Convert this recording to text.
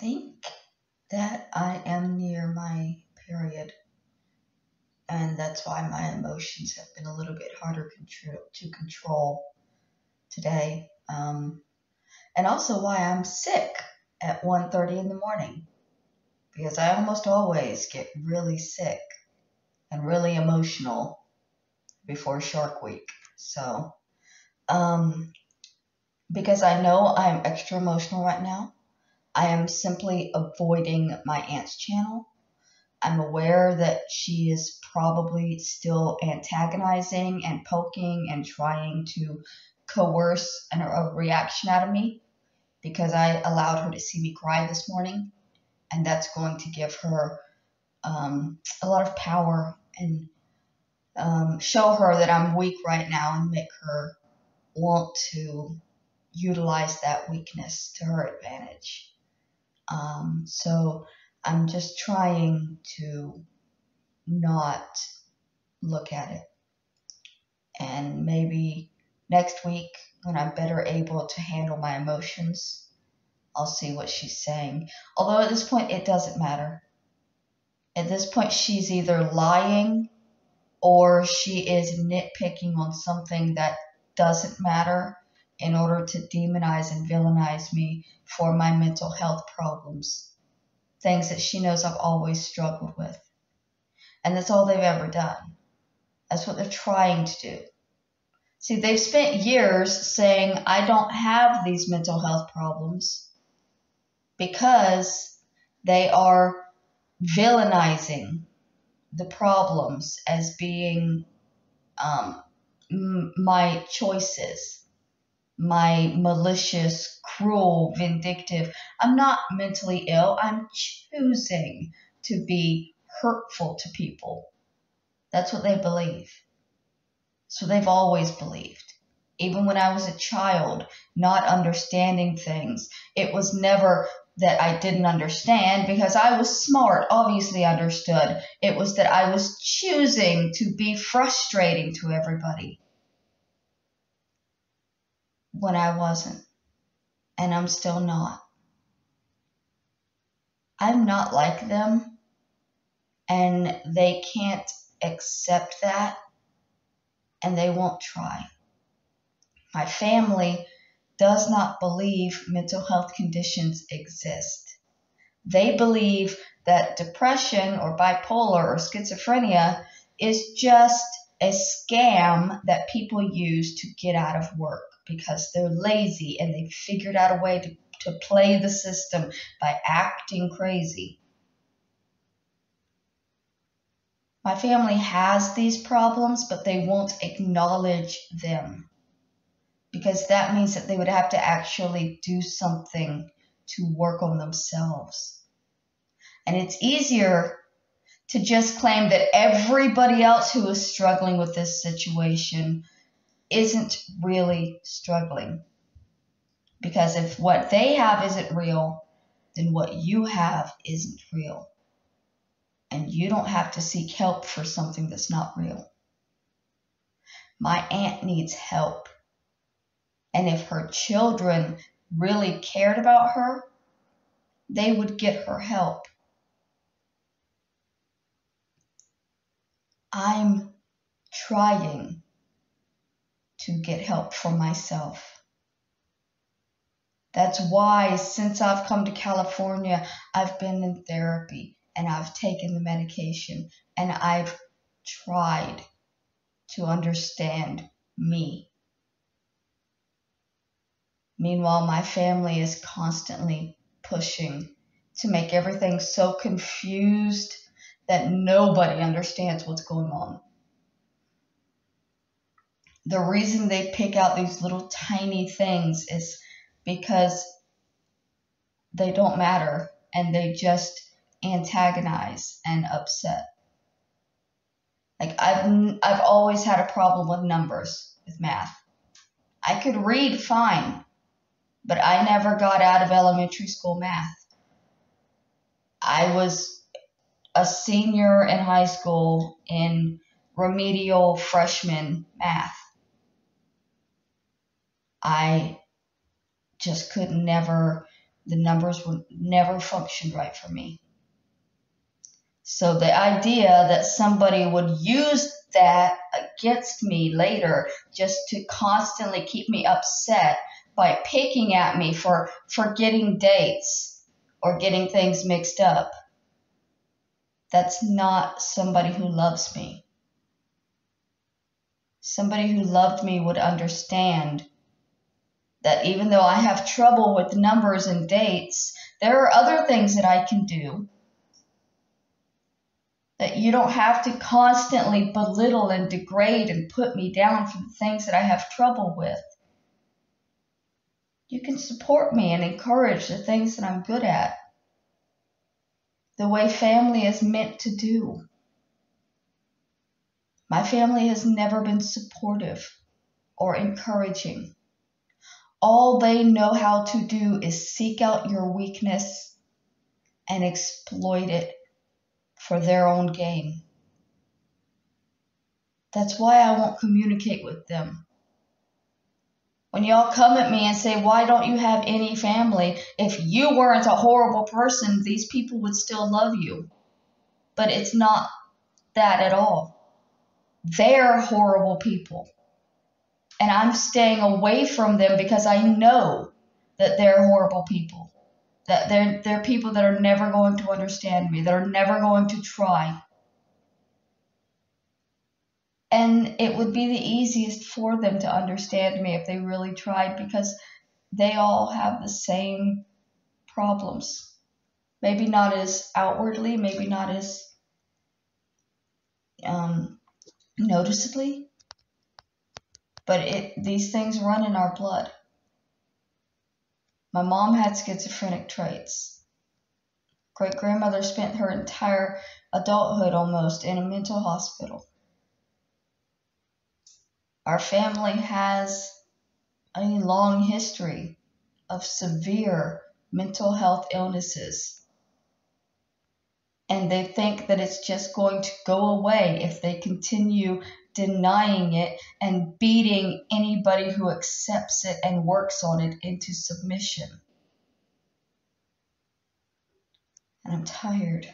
think that I am near my period, and that's why my emotions have been a little bit harder to control today. And also why I'm sick at 1:30 in the morning, because I almost always get really sick and really emotional before Shark Week. So, because I know I'm extra emotional right now, I am simply avoiding my aunt's channel. I'm aware that she is probably still antagonizing and poking and trying to coerce a reaction out of me because I allowed her to see me cry this morning, and that's going to give her a lot of power and show her that I'm weak right now and make her want to utilize that weakness to her advantage. So I'm just trying to not look at it. And maybe next week, when I'm better able to handle my emotions, I'll see what she's saying. Although at this point, it doesn't matter. At this point, she's either lying or she is nitpicking on something that doesn't matter in order to demonize and villainize me for my mental health problems. Things that she knows I've always struggled with. And that's all they've ever done. That's what they're trying to do. See, they've spent years saying I don't have these mental health problems because they are villainizing the problems as being my choices, my malicious, cruel, vindictive. I'm not mentally ill. I'm choosing to be hurtful to people. That's what they believe. So they've always believed. Even when I was a child, not understanding things, it was never that I didn't understand because I was smart, obviously understood. It was that I was choosing to be frustrating to everybody when I wasn't. And I'm still not. I'm not like them, and they can't accept that, and they won't try. My family does not believe mental health conditions exist. They believe that depression or bipolar or schizophrenia is just a scam that people use to get out of work because they're lazy and they figured out a way to play the system by acting crazy. My family has these problems, but they won't acknowledge them, because that means that they would have to actually do something to work on themselves. And it's easier to just claim that everybody else who is struggling with this situation isn't really struggling. Because if what they have isn't real, then what you have isn't real. And you don't have to seek help for something that's not real. My aunt needs help. And if her children really cared about her, they would get her help. I'm trying to get help for myself. That's why since I've come to California, I've been in therapy and I've taken the medication and I've tried to understand me. Meanwhile, my family is constantly pushing to make everything so confused that nobody understands what's going on. The reason they pick out these little tiny things is because they don't matter and they just antagonize and upset. Like I've always had a problem with numbers, with math. I could read fine, but I never got out of elementary school math. I was a senior in high school in remedial freshman math. I just could never the numbers would never function right for me. So the idea that somebody would use that against me later just to constantly keep me upset by picking at me for forgetting dates or getting things mixed up, that's not somebody who loves me. Somebody who loved me would understand that even though I have trouble with numbers and dates, there are other things that I can do. That you don't have to constantly belittle and degrade and put me down for the things that I have trouble with. You can support me and encourage the things that I'm good at, the way family is meant to do. My family has never been supportive or encouraging. All they know how to do is seek out your weakness and exploit it for their own gain. That's why I won't communicate with them. When y'all come at me and say, why don't you have any family? If you weren't a horrible person, these people would still love you. But it's not that at all. They're horrible people. And I'm staying away from them because I know that they're horrible people. That they're people that are never going to understand me, that are never going to try. And it would be the easiest for them to understand me if they really tried, because they all have the same problems. Maybe not as outwardly, maybe not as noticeably, but these things run in our blood. My mom had schizophrenic traits. Great-grandmother spent her entire adulthood almost in a mental hospital. Our family has a long history of severe mental health illnesses. And they think that it's just going to go away if they continue denying it and beating anybody who accepts it and works on it into submission. And I'm tired.